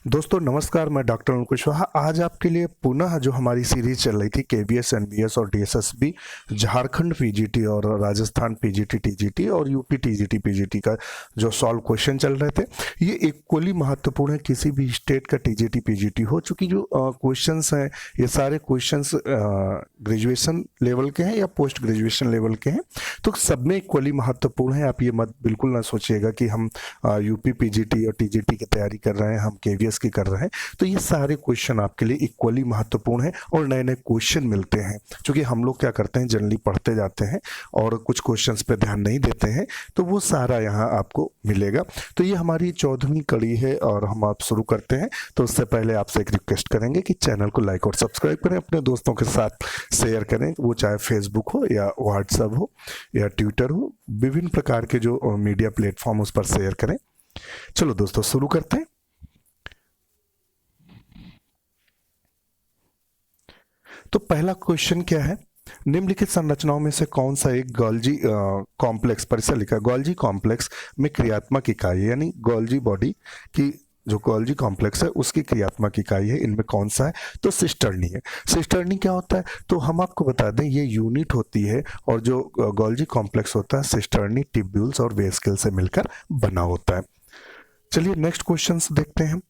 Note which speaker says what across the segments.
Speaker 1: दोस्तों नमस्कार, मैं डॉक्टर अंकुश कुशवाहा आज आपके लिए पुनः जो हमारी सीरीज चल रही थी केवीएस, एनबीएस और डीएसएसबी, झारखंड पीजीटी और राजस्थान पीजीटी टीजीटी और यूपी टीजीटी पीजीटी का जो सॉल्व क्वेश्चन चल रहे थे, ये इक्वली महत्वपूर्ण है किसी भी स्टेट का टीजीटी पीजीटी हो। चूंकि जो क्वेश्चंस हैं ये सारे क्वेश्चंस ग्रेजुएशन लेवल के हैं या पोस्ट ग्रेजुएशन लेवल के हैं, तो सब में इक्वली महत्वपूर्ण है। आप ये मत बिल्कुल ना सोचिएगा कि हम यूपी पीजीटी और टीजीटी की तैयारी कर रहे हैं, हम केवीएस की कर रहे हैं, तो ये सारे क्वेश्चन आपके लिए इक्वली महत्वपूर्ण है और नए नए क्वेश्चन मिलते हैं। क्योंकि हम लोग क्या करते हैं, जनरली पढ़ते जाते हैं और कुछ क्वेश्चंस पे ध्यान नहीं देते हैं, तो वो सारा यहाँ आपको मिलेगा। तो ये हमारी 14वीं कड़ी है और हम आप शुरू करते हैं। तो उससे पहले आपसे एक रिक्वेस्ट करेंगे कि चैनल को लाइक और सब्सक्राइब करें, अपने दोस्तों के साथ शेयर करें, वो चाहे फेसबुक हो या व्हाट्सएप हो या ट्विटर हो, विभिन्न प्रकार के जो मीडिया प्लेटफॉर्म उस पर शेयर करें। चलो दोस्तों शुरू करते हैं। तो पहला क्वेश्चन क्या है, निम्नलिखित संरचनाओं में से कौन सा एक गोल्जी कॉम्प्लेक्स पर ऐसा लिखा है, गोल्जी कॉम्प्लेक्स में क्रियात्मक इकाई यानी गोल्जी बॉडी की जो गोल्जी कॉम्प्लेक्स है उसकी क्रियात्मक इकाई है, इनमें कौन सा है? तो सिस्टर्नी है। सिस्टर्नी क्या होता है? तो हम आपको बता दें ये यूनिट होती है और जो गोल्जी कॉम्प्लेक्स होता है सिस्टर्नी ट्यूब्यूल्स और वेस्किल से मिलकर बना होता है। चलिए नेक्स्ट क्वेश्चन देखते हैं।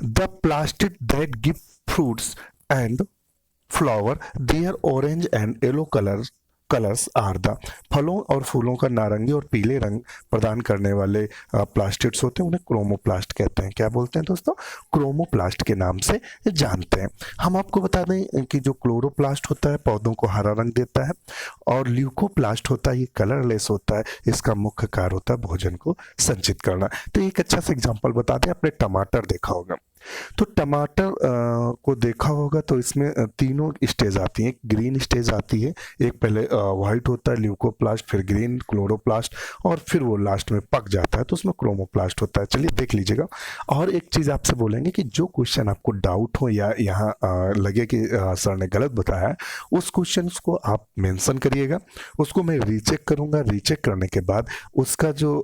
Speaker 1: The plastic that give fruits and flower their orange and yellow colors are the फलों और फूलों का नारंगी और पीले रंग प्रदान करने वाले प्लास्टिड्स होते हैं, उन्हें क्रोमोप्लास्ट कहते हैं। क्या बोलते हैं दोस्तों? क्रोमोप्लास्ट के नाम से जानते हैं। हम आपको बता दें कि जो क्लोरोप्लास्ट होता है पौधों को हरा रंग देता है और ल्यूकोप्लास्ट होता है ये कलरलेस होता है, इसका मुख्य कार्य होता है भोजन को संचित करना। तो एक अच्छा सा एग्जाम्पल बता दें, आपने टमाटर देखा होगा, तो टमाटर को देखा होगा तो इसमें तीनों स्टेज आती हैं। एक ग्रीन स्टेज आती है, एक पहले व्हाइट होता है ल्यूकोप्लास्ट, फिर ग्रीन क्लोरोप्लास्ट और फिर वो लास्ट में पक जाता है तो उसमें क्रोमोप्लास्ट होता है। चलिए देख लीजिएगा। और एक चीज़ आपसे बोलेंगे कि जो क्वेश्चन आपको डाउट हो या यहाँ लगे कि सर ने गलत बताया है, उस क्वेश्चन को आप मेंशन करिएगा, उसको मैं रीचेक करूँगा। रीचेक करने के बाद उसका जो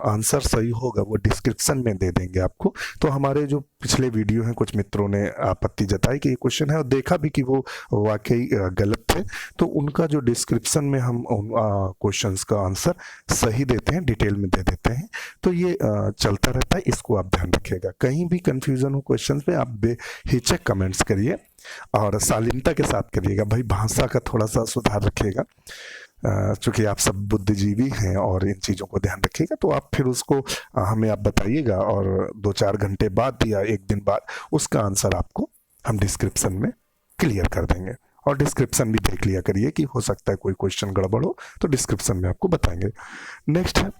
Speaker 1: आंसर सही होगा वो डिस्क्रिप्शन में दे देंगे आपको। तो हमारे जो पिछले वीडियो हैं कुछ मित्रों ने आपत्ति जताई कि ये क्वेश्चन है और देखा भी कि वो वाकई गलत थे, तो उनका जो डिस्क्रिप्शन में हम क्वेश्चंस का आंसर सही देते हैं, डिटेल में दे देते हैं। तो ये चलता रहता है, इसको आप ध्यान रखिएगा। कहीं भी कंफ्यूजन हो क्वेश्चंस में आप बेहिचक कमेंट्स करिए और शालीनता के साथ करिएगा। भाई भाषा का थोड़ा सा सुधार रखिएगा, चूँकि आप सब बुद्धिजीवी हैं और इन चीज़ों को ध्यान रखिएगा। तो आप फिर उसको हमें आप बताइएगा और 2-4 घंटे बाद या एक दिन बाद उसका आंसर आपको हम डिस्क्रिप्शन में क्लियर कर देंगे। और डिस्क्रिप्शन भी देख लिया करिए कि हो सकता है कोई क्वेश्चन गड़बड़ हो, तो डिस्क्रिप्शन में आपको बताएंगे। नेक्स्ट है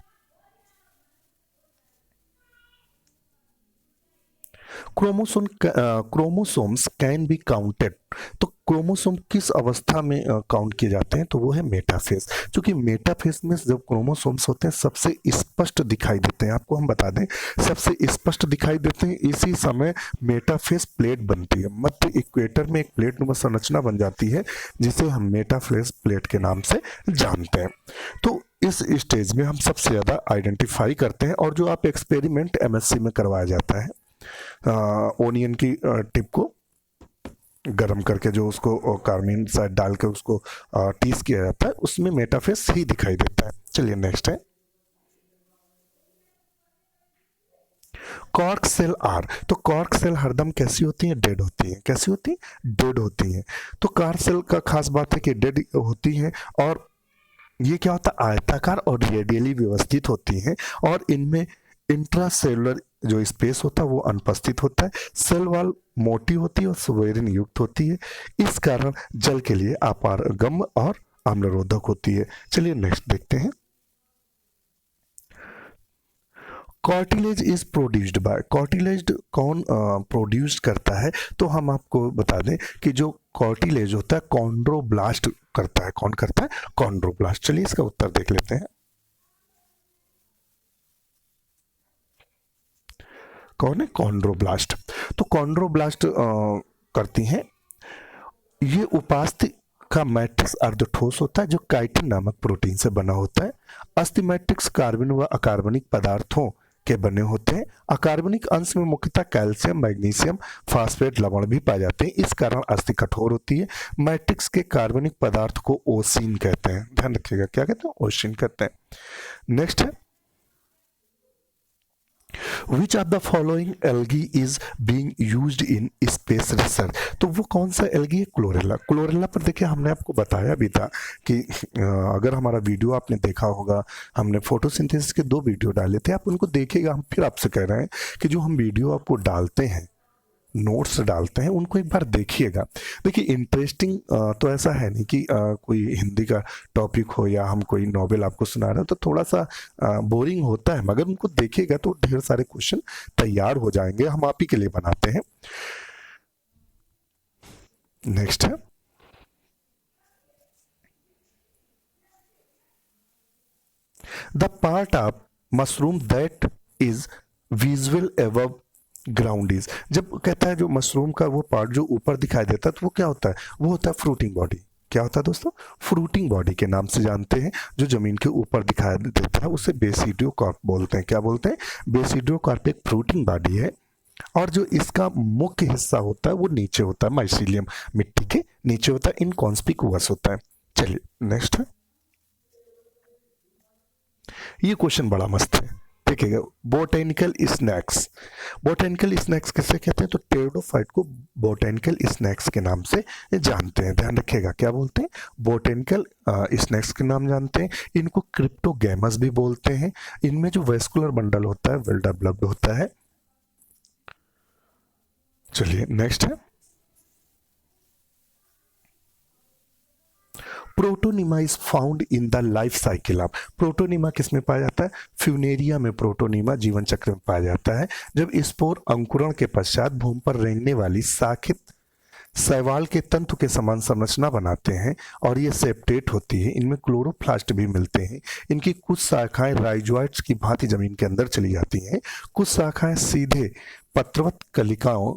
Speaker 1: क्रोमोसोम्स कैन बी काउंटेड। तो क्रोमोसोम किस अवस्था में काउंट किए जाते हैं? तो वो है मेटाफेज। क्योंकि मेटाफेज में जब क्रोमोसोम्स होते हैं सबसे स्पष्ट दिखाई देते हैं, आपको हम बता दें सबसे स्पष्ट दिखाई देते हैं। इसी समय मेटाफेज प्लेट बनती है, मध्य इक्वेटर में एक प्लेट नुमा संरचना बन जाती है जिसे हम मेटाफेज प्लेट के नाम से जानते हैं। तो इस स्टेज में हम सबसे ज़्यादा आइडेंटिफाई करते हैं और जो आप एक्सपेरिमेंट एमएससी में करवाया जाता है, ओनियन की टिप को गर्म करके जो उसको कार्बाइन शायद डाल के उसको टीस किया जाता है, उसमें मेटाफेज ही दिखाई देता है। चलिए नेक्स्ट है कॉर्क सेल आर। तो कॉर्क सेल हरदम कैसी होती है? डेड होती है। कैसी होती है? डेड होती है। तो कॉर्क सेल का खास बात है कि डेड होती है और ये क्या होता है, आयताकार और रेडियली व्यवस्थित होती हैं और इनमें इंट्रासेलुलर जो स्पेस होता है वो अनुपस्थित होता है। सेल वॉल मोटी होती है और सुवेरिन युक्त होती है, इस कारण जल के लिए अपारगम्य और अम्लरोधक होती है। चलिए नेक्स्ट देखते हैं। Cartilage is produced by. Cartilage कौन प्रोड्यूस करता है? तो हम आपको बता दें कि जो कार्टिलेज होता है कॉन्ड्रोब्लास्ट करता है। कौन करता है? कॉन्ड्रोब्लास्ट। चलिए इसका उत्तर देख लेते हैं। कौन है? कॉन्ड्रोब्लास्ट। तो कॉन्ड्रोब्लास्ट करती हैं। ये उपास्थि का मैट्रिक्स अर्धठोस होता है जो काइटिन नामक प्रोटीन से बना होता है। अस्थि मैट्रिक्स कार्बन व अकार्बनिक पदार्थों के बने होते हैं। अकार्बनिक अंश में मुख्यतः कैल्शियम, मैग्नीशियम, फास्फेट, लवण भी पाए जाते हैं। इस कारण अस्थि कठोर होती है। मैट्रिक्स के कार्बनिक पदार्थ को ओसिन कहते हैं। ध्यान रखिएगा, क्या कहते हैं? ओसिन कहते हैं। नेक्स्ट है, which of the following algae is being used in space research? तो वो कौन सा एल्गी है? क्लोरेला। क्लोरेला पर देखिए हमने आपको बताया भी था कि अगर हमारा वीडियो आपने देखा होगा, हमने फोटोसिंथेसिस के 2 वीडियो डाले थे, आप उनको देखिएगा। हम फिर आपसे कह रहे हैं कि जो हम वीडियो आपको डालते हैं, नोट्स डालते हैं, उनको एक बार देखिएगा। देखिए इंटरेस्टिंग तो ऐसा है नहीं कि कोई हिंदी का टॉपिक हो या हम कोई नॉवेल आपको सुना रहे हो तो थोड़ा सा बोरिंग होता है, मगर उनको देखिएगा तो ढेर सारे क्वेश्चन तैयार हो जाएंगे। हम आप ही के लिए बनाते हैं। नेक्स्ट है, the part of mushroom that is visual above ground is. जब कहता है जो मशरूम का वो पार्ट जो ऊपर दिखाई देता है तो वो क्या होता है? वो होता है फ्रूटिंग बॉडी। क्या होता है दोस्तों? फ्रूटिंग बॉडी के नाम से जानते हैं। जो जमीन के ऊपर दिखाई देता है उसे बेसिडियोकार्प बोलते हैं। क्या बोलते हैं? बेसिडियोकार्प एक फ्रूटिंग बॉडी है। और जो इसका मुख्य हिस्सा होता है वो नीचे होता है, माइसीलियम, मिट्टी के नीचे होता है, इनकॉन्स्पिकुअस होता है। चलिए नेक्स्ट है, ये क्वेश्चन बड़ा मस्त है, देखिएगा। Botanical snacks. बोटेनिकल स्नैक्स किसे कहते हैं? तो टेरिडोफाइट को बोटेनिकल स्नैक्स के नाम से जानते हैं। ध्यान रखिएगा, क्या बोलते हैं? बोटेनिकल स्नैक्स के नाम जानते हैं। इनको क्रिप्टोगैमस भी बोलते हैं। इनमें जो वेस्कुलर बंडल होता है वेल डेवलप्ड होता है। चलिए नेक्स्ट है, protonema is found in the life cycle of. Protonema किस में पाया जाता है? फ्यूनेरिया में प्रोटोनिमा जीवन चक्र में पाया जाता है। जब स्पोर अंकुरण के पश्चात भूमि पर रेंगने वाली शाखित शैवाल के तंतु के समान संरचना बनाते हैं और ये सेप्टेट होती है। इनमें क्लोरोप्लास्ट भी मिलते हैं। इनकी कुछ शाखाएं राइजोइट्स की भांति जमीन के अंदर चली जाती हैं। कुछ शाखाएं सीधे पत्रवत कलिकाओं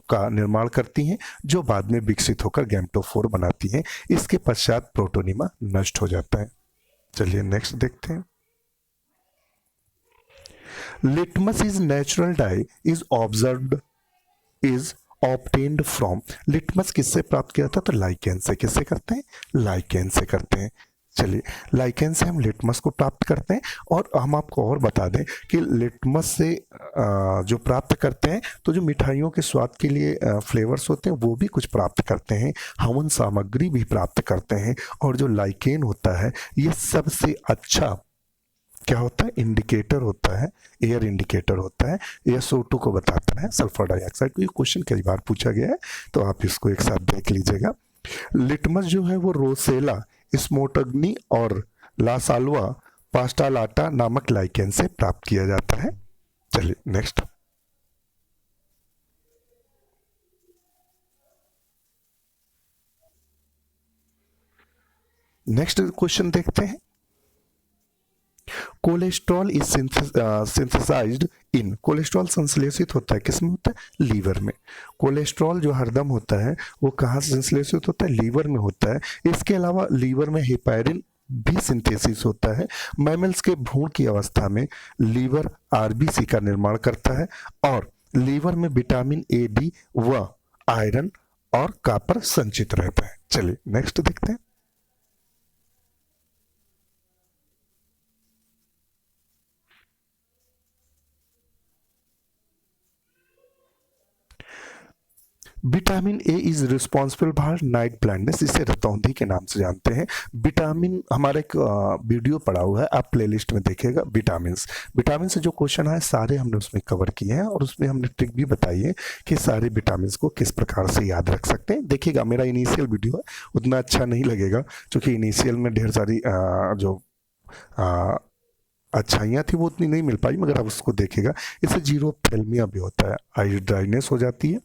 Speaker 1: का निर्माण करती हैं जो बाद में विकसित होकर गैमेटोफोर बनाती हैं। इसके पश्चात प्रोटोनिमा नष्ट हो जाता है। चलिए नेक्स्ट देखते हैं, litmus is natural die is observed is obtained from. Litmus किससे प्राप्त किया था? तो लाइकेन से। किससे करते हैं? लाइकेन से करते हैं। चलिए लाइकेन से हम लिटमस को प्राप्त करते हैं। और हम आपको और बता दें कि लिटमस से जो प्राप्त करते हैं तो जो मिठाइयों के स्वाद के लिए फ्लेवर्स होते हैं वो भी कुछ प्राप्त करते हैं। हवन सामग्री भी प्राप्त करते हैं। और जो लाइकेन होता है ये सबसे अच्छा क्या होता है? इंडिकेटर होता है, एयर इंडिकेटर होता है। SO2 को बताता है, सल्फर डाइऑक्साइड। तो ये क्वेश्चन कई बार पूछा गया है तो आप इसको एक साथ देख लीजिएगा। लिटमस जो है वो रोसेला, स्मोटग्नी और लासाल्वा पास्टालाटा नामक लाइकेन से प्राप्त किया जाता है। चलिए नेक्स्ट, क्वेश्चन देखते हैं। Cholesterol is synthesised in. Cholesterol संश्लेषित होता है किसमें होता है? लीवर में। कोलेस्ट्रॉल जो हरदम होता है वो कहाँ से संश्लेषित होता है? लीवर में होता है। इसके अलावा लीवर में हेपारिन भी सिंथेसिस होता है। मैमल्स के भ्रूण की अवस्था में लीवर RBC का निर्माण करता है और लीवर में विटामिन A, D व आयरन और कॉपर संचित रहता है। चलिए नेक्स्ट देखते हैं, vitamin A is responsible for night blindness. इसे रतौंधी के नाम से जानते हैं। विटामिन हमारा एक वीडियो पड़ा हुआ है, आप प्लेलिस्ट में देखिएगा। विटामिन से जो क्वेश्चन आए सारे हमने उसमें कवर किए हैं और उसमें हमने ट्रिक भी बताई है कि सारे विटामिन को किस प्रकार से याद रख सकते हैं। देखिएगा मेरा इनिशियल वीडियो है, उतना अच्छा नहीं लगेगा क्योंकि इनिशियल में ढेर सारी जो अच्छाइयाँ थी वो उतनी नहीं मिल पाई, मगर आप उसको देखेगा। इससे जीरोथेल्मिया भी होता है, आई ड्राइनेस हो जाती है।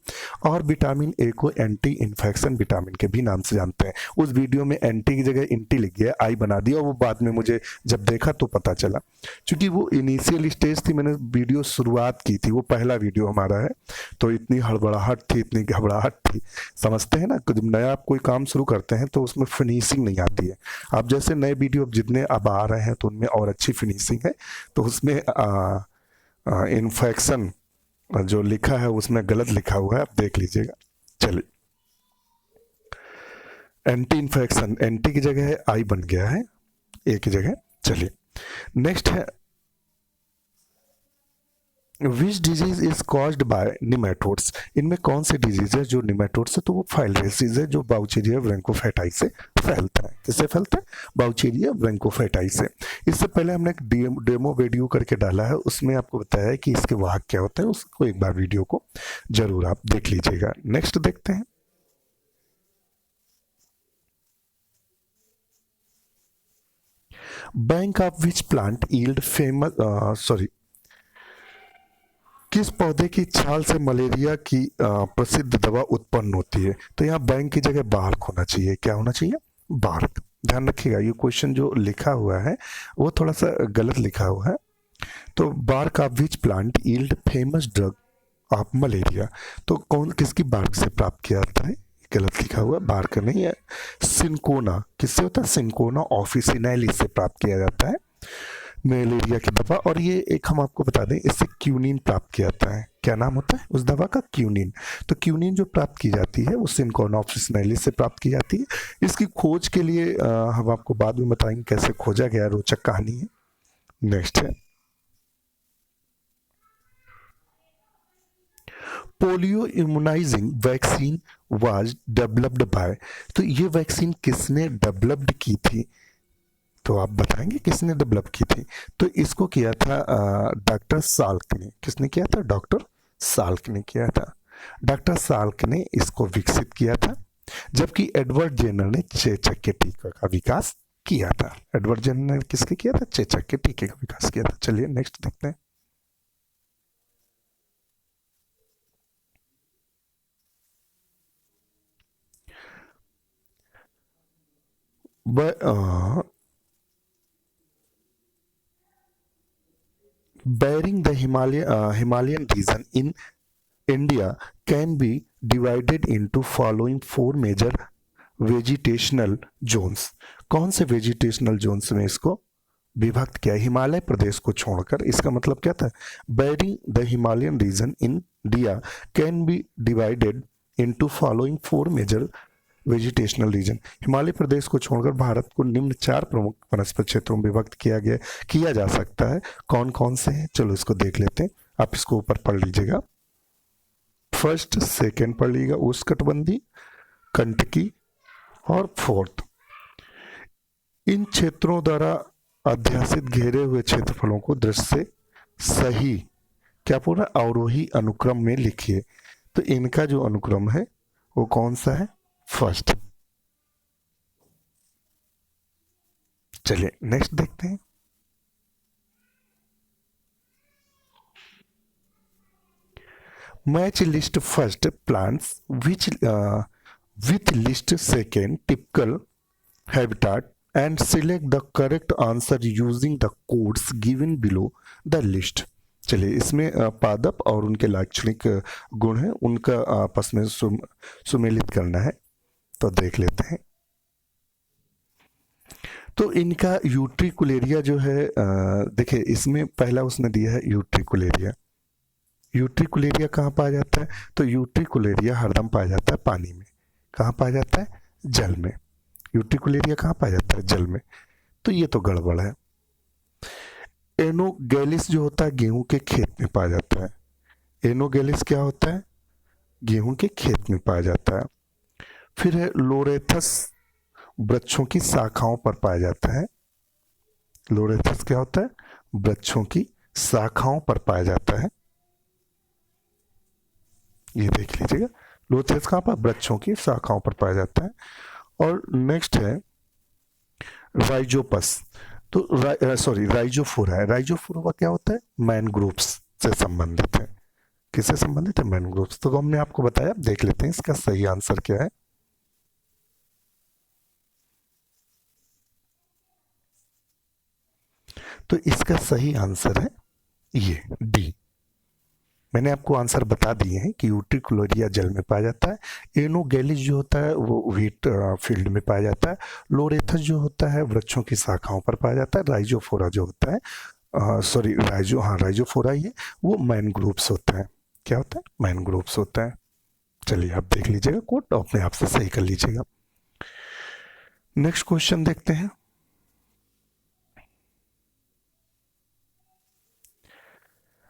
Speaker 1: और विटामिन A को एंटी इन्फेक्शन विटामिन के भी नाम से जानते हैं। उस वीडियो में एंटी की जगह इंटी लिख गया, आई बना दिया, और वो बाद में मुझे जब देखा तो पता चला, क्योंकि वो इनिशियल स्टेज थी, मैंने वीडियो शुरुआत की थी, वो पहला वीडियो हमारा है, तो इतनी हड़बड़ाहट थी, इतनी घबराहट थी। समझते हैं ना, जब नया आप कोई काम शुरू करते हैं तो उसमें फिनिशिंग नहीं आती है। आप जैसे नए वीडियो जितने अब आ रहे हैं तो उनमें और अच्छी फिनिशिंग है, तो उसमें इन्फेक्शन जो लिखा है उसमें गलत लिखा हुआ है, आप देख लीजिएगा। चलिए, एंटी इन्फेक्शन, एंटी की जगह है आई बन गया है, ए की जगह। चलिए, नेक्स्ट है which disease is caused by nematodes. इनमें कौन सी डिजीज है जो निमेटोड से, तो वो फाइलरेसिस है जो बाउचेरिया ब्रैंकोफेटाई से फैलता है। किससे फैलता है? बाउचेरिया ब्रैंकोफेटाई से। इससे पहले हमने एक डेमो वीडियो करके डाला है, उसमें आपको बताया है कि इसके वाहक क्या होते हैं, उसको एक बार वीडियो को जरूर आप देख लीजिएगा। नेक्स्ट देखते हैं, bank of which plant yield famous किस पौधे की छाल से मलेरिया की प्रसिद्ध दवा उत्पन्न होती है? तो यहाँ बैंक की जगह बार्क होना चाहिए। क्या होना चाहिए? बार्क। ध्यान रखिएगा, ये क्वेश्चन जो लिखा हुआ है वो थोड़ा सा गलत लिखा हुआ है। तो bark of which plant yield famous drug of malaria, तो कौन किसकी बार्क से प्राप्त किया जाता है? गलत लिखा हुआ, बार्क नहीं है, सिंकोना। किससे होता है? सिंकोना ऑफिसिनेलिस से प्राप्त किया जाता है मलेरिया की दवा। और ये एक हम आपको बता दें, इससे क्यूनिन प्राप्त किया जाता है। क्या नाम होता है उस दवा का? क्यूनिन। तो क्यूनिन जो प्राप्त की जाती है वो सिंकोना ऑफिसिनेलिस से प्राप्त की जाती है। इसकी खोज के लिए हम आपको बाद में बताएंगे कैसे खोजा गया, रोचक कहानी है। नेक्स्ट है polio immunising vaccine was developed by, तो ये वैक्सीन किसने डेवलप्ड की थी? तो आप बताएंगे किसने डेवलप की थी? तो इसको किया था डॉक्टर साल्क ने। किसने किया था? डॉक्टर साल्क ने किया था। डॉक्टर साल्क ने इसको विकसित किया था, जबकि एडवर्ड जेनर ने चेचक के टीके का विकास किया था। एडवर्ड जेनर ने किसके किया था? चेचक के टीके का विकास किया था। चलिए नेक्स्ट देखते हैं, bearing the Himalayan region in India can be divided into following four major vegetational zones. कौन से वेजिटेशनल जोन्स में इसको विभक्त किया? हिमालय प्रदेश को छोड़कर। इसका मतलब क्या था? Barring the Himalayan region in India can be divided into following four major vegetational region. Himalaya प्रदेश को छोड़कर भारत को निम्न चार प्रमुख वनस्पति क्षेत्रों में विभक्त किया जा सकता है। कौन कौन से हैं? चलो इसको देख लेते हैं। आप इसको ऊपर पढ़ लीजिएगा, फर्स्ट सेकेंड पढ़ लीजिएगा, उष्णकटिबंधीय, कंटकी और फोर्थ। इन क्षेत्रों द्वारा अध्यासित घेरे हुए क्षेत्रफलों को दृश्य से सही क्या पूरा अवरोही अनुक्रम में लिखिए। तो इनका जो अनुक्रम है वो कौन सा है? फर्स्ट। चलिए नेक्स्ट देखते हैं, match list first plants which with list second typical habitat and select the correct answer using the codes given below the list। चलिए, इसमें पादप और उनके लाक्षणिक गुण हैं, उनका आपस में सुमेलित करना है। तो देख लेते हैं। तो इनका यूट्रिकुलेरिया जो है, देखिए इसमें पहला उसने दिया है यूट्रिकुलेरिया। यूट्रिकुलेरिया कहाँ पाया जाता है? तो यूट्रिकुलेरिया हरदम पाया जाता है पानी में। कहाँ पाया जाता है? जल में। यूट्रिकुलेरिया कहाँ पाया जाता है? जल में। तो ये तो गड़बड़ है। एनोगैलिस जो होता है गेहूं के खेत में पाया जाता है। एनोगैलिस क्या होता है? गेहूं के खेत में पाया जाता है। फिर है लोरेथस, वृक्षों की शाखाओं पर पाया जाता है। लोरेथस क्या होता है? वृक्षों की शाखाओं पर पाया जाता है। ये देख लीजिएगा, लोथेस कहाँ पर? वृक्षों की शाखाओं पर पाया जाता है। और नेक्स्ट है राइजोपस, तो राइजोफोरा है। राइजोफोरा क्या होता है? मैनग्रोव्स से संबंधित है। किससे संबंधित है? मैनग्रोव्स। तो हमने आपको बताया, देख लेते हैं इसका सही आंसर क्या है। तो इसका सही आंसर है ये डी। मैंने आपको आंसर बता दिए हैं कि यूट्रिकुलेरिया जल में पाया जाता है। एनोगैलिस जो होता है वो व्हीट फील्ड में पाया जाता है। लोरेथस जो होता है वृक्षों की शाखाओं पर पाया जाता है। राइजोफोरा जो होता है सॉरी राइजोफोरा ही है, वो मैनग्रोव्स होता है। क्या होता है? मैनग्रोव्स होता है। चलिए आप देख लीजिएगा कोड, अपने आप से सही कर लीजिएगा। नेक्स्ट क्वेश्चन देखते हैं।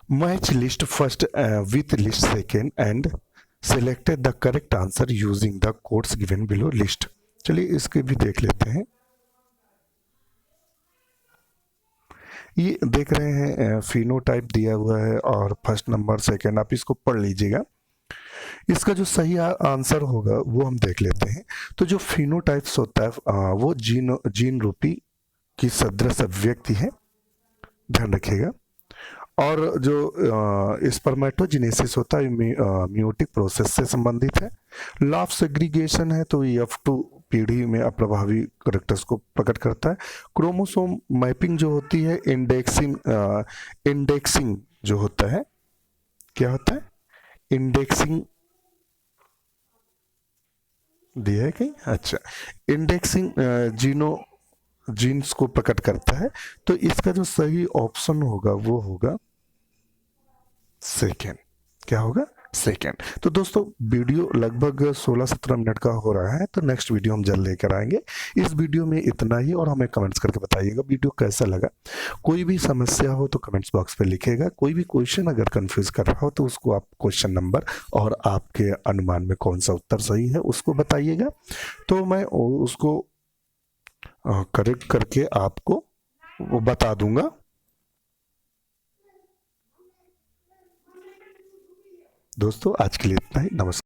Speaker 1: Match list first with list second and selected the correct answer using the codes given below list. चलिए इसके भी देख लेते हैं। ये देख रहे हैं फिनोटाइप दिया हुआ है और फर्स्ट नंबर सेकेंड, आप इसको पढ़ लीजिएगा। इसका जो सही आंसर होगा वो हम देख लेते हैं। तो जो फिनोटाइप्स होता है वो जीन रूपी की सदृश व्यक्ति है, ध्यान रखिएगा। और जो स्पर्मेटोजेनेसिस होता है म्यूटिक प्रोसेस से संबंधित है। लॉ ऑफ सेग्रीगेशन है तो ये F2 पीढ़ी में अप्रभावी करेक्टर्स को प्रकट करता है। क्रोमोसोम मैपिंग जो होती है, इंडेक्सिंग जो होता है, क्या होता है? इंडेक्सिंग दिया है कहीं? अच्छा, इंडेक्सिंग जीन्स को प्रकट करता है। तो इसका जो सही ऑप्शन होगा वो होगा सेकेंड। क्या होगा? सेकेंड। तो दोस्तों वीडियो लगभग 16-17 मिनट का हो रहा है, तो नेक्स्ट वीडियो हम जल्द लेकर आएंगे। इस वीडियो में इतना ही, और हमें कमेंट्स करके बताइएगा वीडियो कैसा लगा। कोई भी समस्या हो तो कमेंट्स बॉक्स पे लिखिएगा। कोई भी क्वेश्चन अगर कंफ्यूज कर रहा हो तो उसको आप क्वेश्चन नंबर और आपके अनुमान में कौन सा उत्तर सही है उसको बताइएगा, तो मैं उसको करेक्ट करके आपको वो बता दूंगा। दोस्तों आज के लिए इतना ही। नमस्कार।